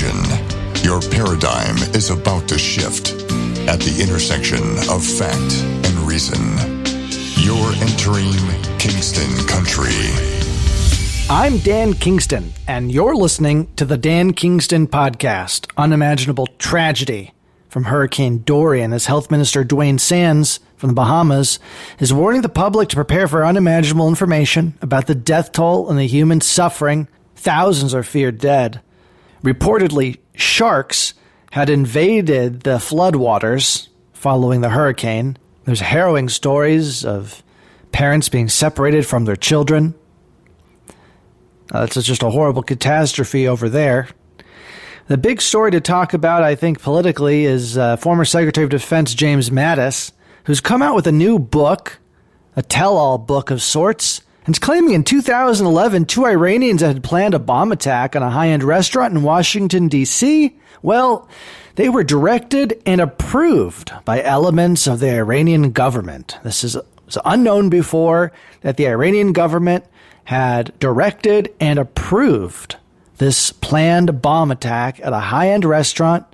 Attention, your paradigm is about to shift at the intersection of fact and reason. You're entering Kingston Country. I'm Dan Kingston, and you're listening to the Dan Kingston Podcast, Unimaginable Tragedy. From Hurricane Dorian, as Health Minister Dwayne Sands from the Bahamas is warning the public to prepare for unimaginable information about the death toll and the human suffering. Thousands are feared dead. Reportedly, sharks had invaded the floodwaters following the hurricane. There's harrowing stories of parents being separated from their children. That's just a horrible catastrophe over there. The big story to talk about, I think, politically is former Secretary of Defense James Mattis, who's come out with a new book, a tell-all book of sorts, and is claiming in 2011 two Iranians had planned a bomb attack on a high-end restaurant in Washington, D.C. Well, they were directed and approved by elements of the Iranian government. This is unknown before, that the Iranian government had directed and approved this planned bomb attack at a high-end restaurant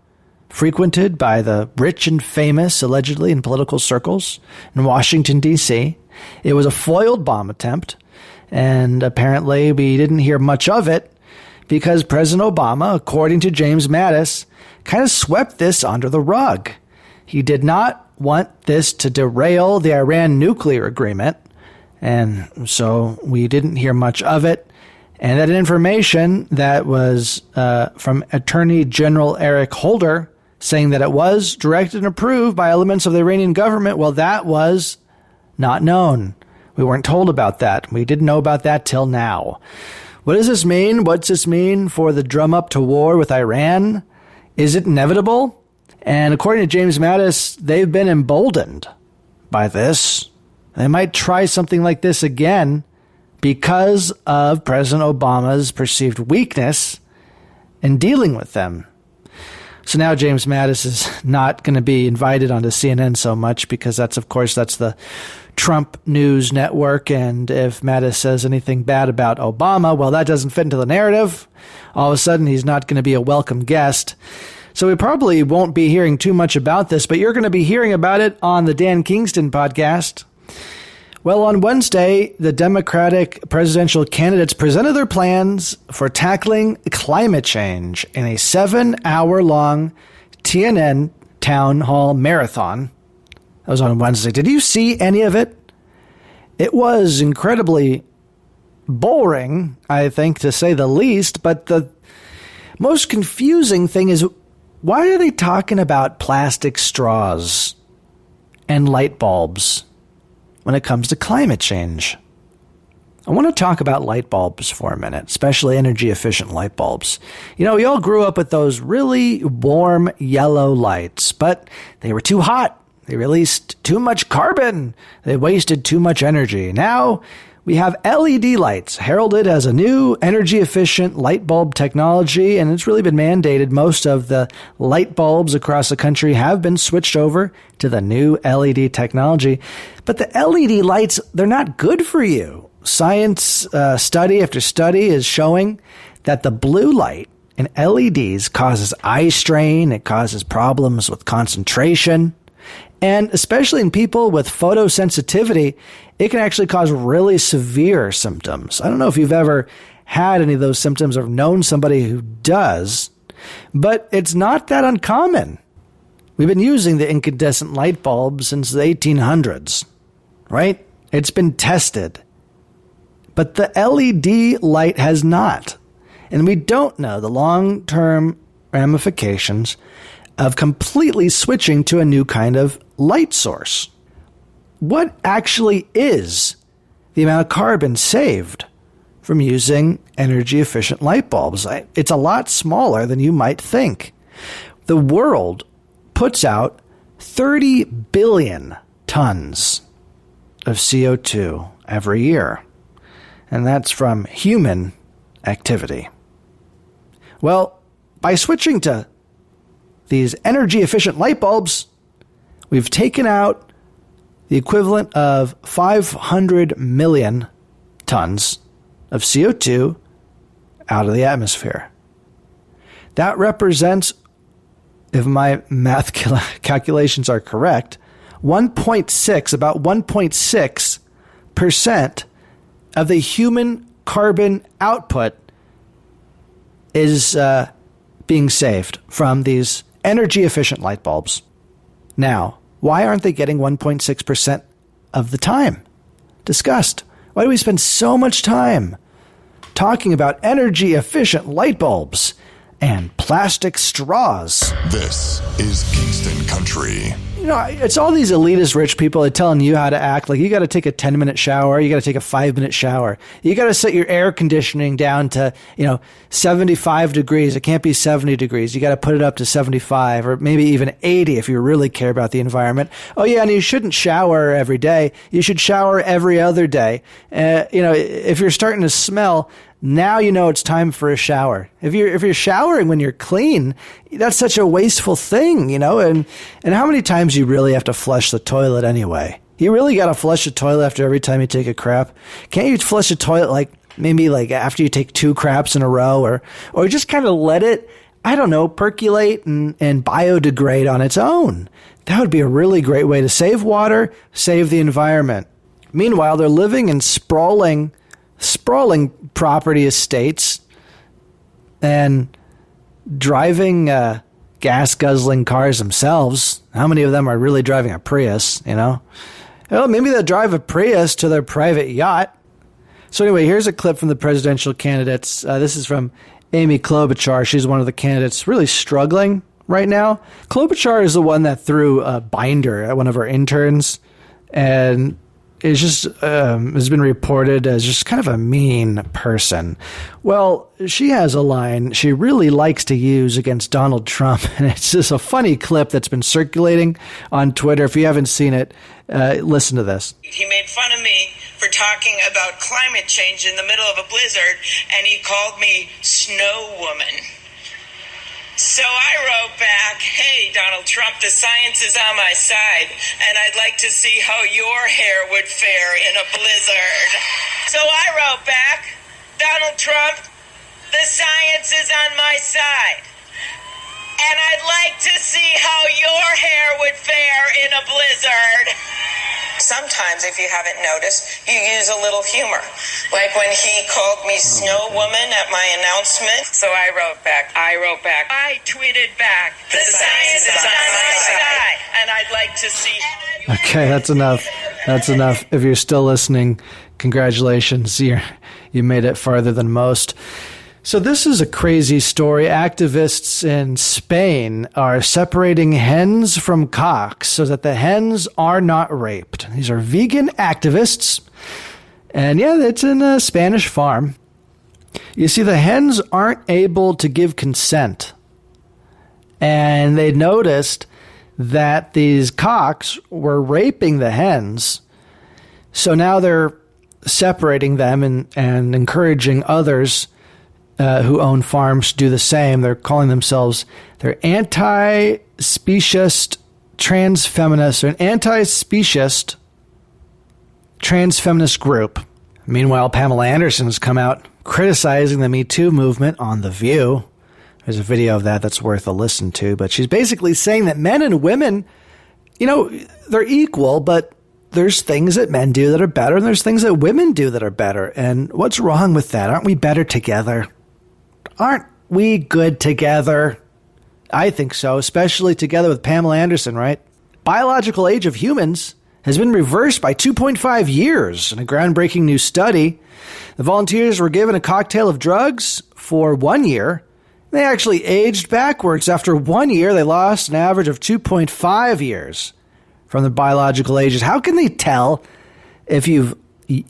frequented by the rich and famous, allegedly in political circles, in Washington, D.C. It was a foiled bomb attempt, and apparently we didn't hear much of it because President Obama, according to James Mattis, kind of swept this under the rug. He did not want this to derail the Iran nuclear agreement, and so we didn't hear much of it. And that information that was from Attorney General Eric Holder saying that it was directed and approved by elements of the Iranian government, well, that was not known. We weren't told about that. We didn't know about that till now. What does this mean? What's this mean for the drum up to war with Iran? Is it inevitable? And according to James Mattis, they've been emboldened by this. They might try something like this again because of President Obama's perceived weakness in dealing with them. So now James Mattis is not going to be invited onto CNN so much because that's the Trump news network. And if Mattis says anything bad about Obama, well, that doesn't fit into the narrative. All of a sudden, he's not going to be a welcome guest. So we probably won't be hearing too much about this, but you're going to be hearing about it on the Dan Kingston podcast. Well, on Wednesday, the Democratic presidential candidates presented their plans for tackling climate change in a 7-hour-long TNN town hall marathon. That was on Wednesday. Did you see any of it? It was incredibly boring, I think, to say the least, but the most confusing thing is, why are they talking about plastic straws and light bulbs when it comes to climate change? I want to talk about light bulbs for a minute, especially energy-efficient light bulbs. You know, we all grew up with those really warm yellow lights, but they were too hot. They released too much carbon. They wasted too much energy. Now we have LED lights, heralded as a new energy-efficient light bulb technology, and it's really been mandated. Most of the light bulbs across the country have been switched over to the new LED technology. But the LED lights, they're not good for you. Science study after study is showing that the blue light in LEDs causes eye strain. It causes problems with concentration. And especially in people with photosensitivity, it can actually cause really severe symptoms. I don't know if you've ever had any of those symptoms or known somebody who does, but it's not that uncommon. We've been using the incandescent light bulb since the 1800s, right? It's been tested. But the LED light has not. And we don't know the long-term ramifications of completely switching to a new kind of light source. What actually is the amount of carbon saved from using energy-efficient light bulbs? It's a lot smaller than you might think. The world puts out 30 billion tons of CO2 every year, and that's from human activity. Well, by switching to these energy-efficient light bulbs, we've taken out the equivalent of 500 million tons of CO2 out of the atmosphere. That represents, if my math calculations are correct, about 1.6% of the human carbon output is being saved from these energy-efficient light bulbs. Now, why aren't they getting 1.6% of the time discussed? Why do we spend so much time talking about energy-efficient light bulbs and plastic straws? This is Kingston Country. You know, it's all these elitist rich people that telling you how to act. Like, you got to take a 10-minute shower. You got to take a 5-minute shower. You got to set your air conditioning down to, 75 degrees. It can't be 70 degrees. You got to put it up to 75 or maybe even 80 if you really care about the environment. Oh, yeah, and you shouldn't shower every day. You should shower every other day. If you're starting to smell, now you know it's time for a shower. If you're showering when you're clean, that's such a wasteful thing, and how many times you really have to flush the toilet anyway? You really got to flush the toilet after every time you take a crap? Can't you flush the toilet maybe after you take 2 craps in a row or just kind of let it, I don't know, percolate and biodegrade on its own? That would be a really great way to save water, save the environment. Meanwhile, they're living in sprawling property estates and driving gas-guzzling cars themselves. How many of them are really driving a Prius, Well, maybe they'll drive a Prius to their private yacht. So anyway, here's a clip from the presidential candidates. This is from Amy Klobuchar. She's one of the candidates really struggling right now. Klobuchar is the one that threw a binder at one of our interns, and is just has been reported as just kind of a mean person. Well, she has a line she really likes to use against Donald Trump, and it's just a funny clip that's been circulating on Twitter. If you haven't seen it, listen to this. He made fun of me for talking about climate change in the middle of a blizzard, and he called me Snow Woman. So I wrote back, hey, Donald Trump, the science is on my side, and I'd like to see how your hair would fare in a blizzard. So I wrote back, Donald Trump, the science is on my side, and I'd like to see how your hair would fare in a blizzard. Sometimes, if you haven't noticed, you use a little humor. Like when he called me Snow Woman at my announcement. So I wrote back, I tweeted back, the science is on my side, and I'd like to see... Okay, that's enough. If you're still listening, congratulations. You made it farther than most. So this is a crazy story. Activists in Spain are separating hens from cocks so that the hens are not raped. These are vegan activists. And yeah, it's in a Spanish farm. You see, the hens aren't able to give consent. And they noticed that these cocks were raping the hens. So now they're separating them and encouraging others who own farms do the same. They're calling themselves, they're anti-speciest transfeminist, or an anti-speciest transfeminist group. Meanwhile, Pamela Anderson has come out criticizing the Me Too movement on The View. There's a video of that that's worth a listen to, but she's basically saying that men and women, they're equal, but there's things that men do that are better, and there's things that women do that are better. And what's wrong with that? Aren't we better together? Aren't we good together? I think so, especially together with Pamela Anderson, right? Biological age of humans has been reversed by 2.5 years in a groundbreaking new study. The volunteers were given a cocktail of drugs for 1 year. They actually aged backwards. After 1 year, they lost an average of 2.5 years from their biological ages. How can they tell if you've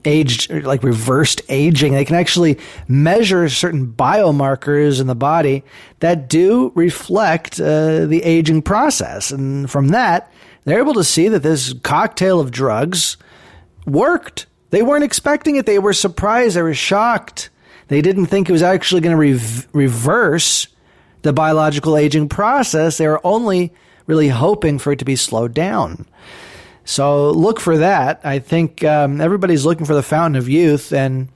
aged, like reversed aging? They can actually measure certain biomarkers in the body that do reflect the aging process. And from that, they're able to see that this cocktail of drugs worked. They weren't expecting it. They were surprised. They were shocked. They didn't think it was actually going to reverse the biological aging process. They were only really hoping for it to be slowed down. So look for that. I think everybody's looking for the fountain of youth, and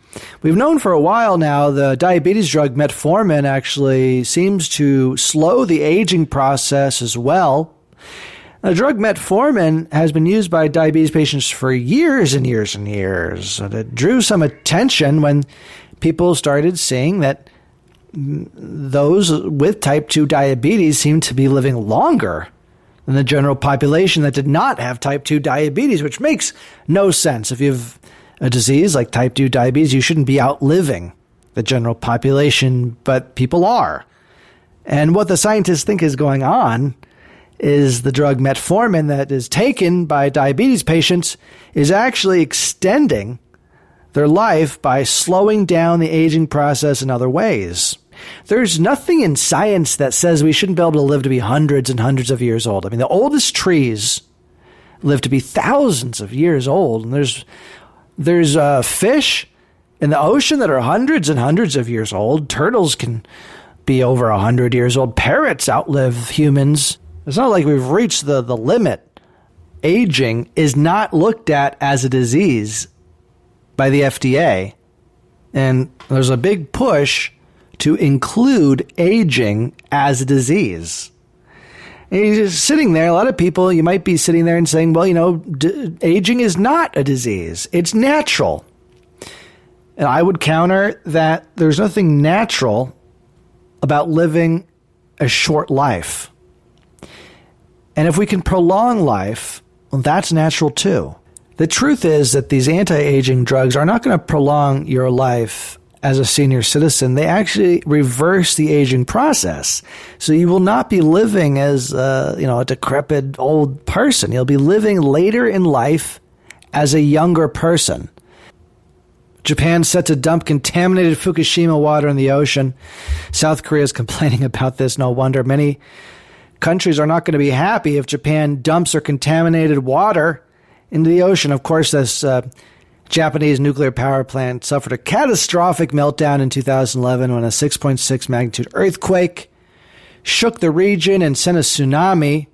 We've known for a while now the diabetes drug metformin actually seems to slow the aging process as well. The drug metformin has been used by diabetes patients for years and years and years. And it drew some attention when people started seeing that those with type 2 diabetes seem to be living longer than the general population that did not have type 2 diabetes, which makes no sense. If you have a disease like type 2 diabetes, you shouldn't be outliving the general population, but people are. And what the scientists think is going on is the drug metformin that is taken by diabetes patients is actually extending their life by slowing down the aging process in other ways. There's nothing in science that says we shouldn't be able to live to be hundreds and hundreds of years old. I mean, the oldest trees live to be thousands of years old, and there's fish in the ocean that are hundreds and hundreds of years old. Turtles can be over 100 years old. Parrots outlive humans. It's not like we've reached the limit. Aging is not looked at as a disease by the FDA. And there's a big push to include aging as a disease. And you're just sitting there, a lot of people, you might be sitting there and saying, well, aging is not a disease. It's natural. And I would counter that there's nothing natural about living a short life. And if we can prolong life, well, that's natural too. The truth is that these anti-aging drugs are not going to prolong your life as a senior citizen. They actually reverse the aging process. So you will not be living as a decrepit old person. You'll be living later in life as a younger person. Japan's set to dump contaminated Fukushima water in the ocean. South Korea is complaining about this. No wonder. Many countries are not going to be happy if Japan dumps their contaminated water into the ocean. Of course, this Japanese nuclear power plant suffered a catastrophic meltdown in 2011 when a 6.6 magnitude earthquake shook the region and sent a tsunami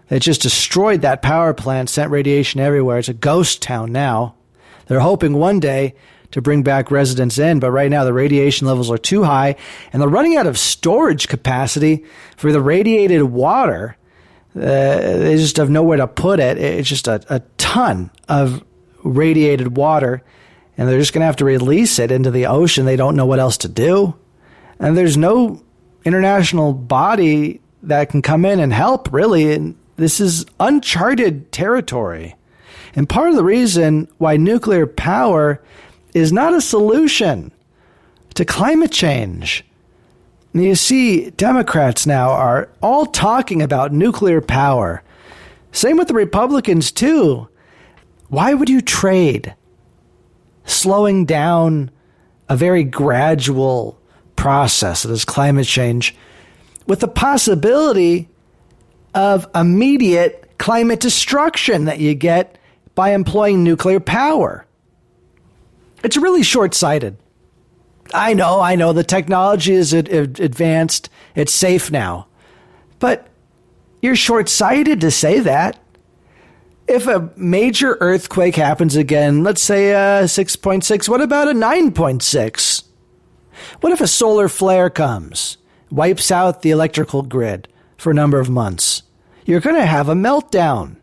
that just destroyed that power plant, sent radiation everywhere. It's a ghost town now. They're hoping one day to bring back residents in, but right now the radiation levels are too high, and they're running out of storage capacity for the radiated water. They just have nowhere to put it. It's just a ton of radiated water, and they're just going to have to release it into the ocean. They don't know what else to do. And there's no international body that can come in and help, really. And this is uncharted territory. And part of the reason why nuclear power is not a solution to climate change. And you see, Democrats now are all talking about nuclear power. Same with the Republicans, too. Why would you trade slowing down a very gradual process that is climate change with the possibility of immediate climate destruction that you get by employing nuclear power? It's really short-sighted. I know, the technology is advanced. It's safe now. But you're short-sighted to say that. If a major earthquake happens again, let's say a 6.6, what about a 9.6? What if a solar flare comes, wipes out the electrical grid for a number of months? You're going to have a meltdown.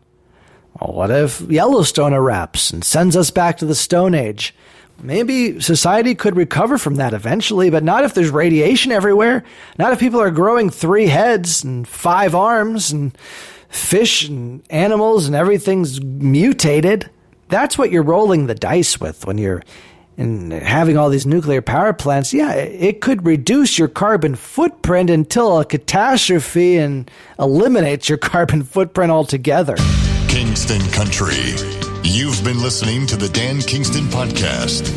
Well, what if Yellowstone erupts and sends us back to the Stone Age? Maybe society could recover from that eventually, but not if there's radiation everywhere. Not if people are growing 3 heads and 5 arms and fish and animals and everything's mutated. That's what you're rolling the dice with when you're having all these nuclear power plants. Yeah, it could reduce your carbon footprint until a catastrophe and eliminates your carbon footprint altogether. Kingston Country. You've been listening to the Dan Kingston Podcast.